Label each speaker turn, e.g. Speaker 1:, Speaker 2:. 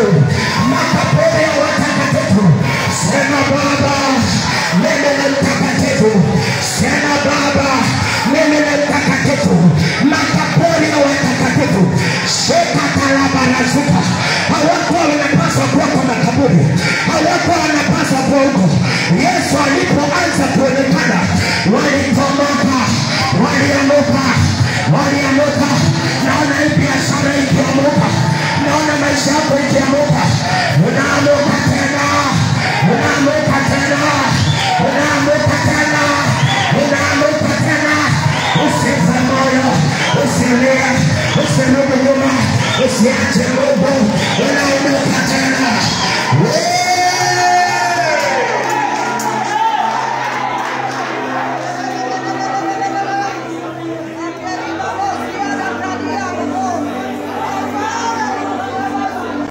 Speaker 1: watakatifu, makaburi ya watakatifu. Sema Baba, mimi ni mtakatifu. Sema Baba, mimi ni mtakatifu. Makaburi ya watakatifu. Sheka talabarazuka. Hawako wanapaswa kuwa kwa makaburi. Hawako wanapaswa kuwa huko. Yesu alipoanza kuonekana, walitomoka, waliamuka. Naona hii biashara ikiamuka. Naona maisha yako ikiamuka. Unaamuka tena. Unaamuka tena. Unaamuka tena. Unaamuka tena. Usife moyo. Usilie. Usirudi nyuma. Usiache Mungu.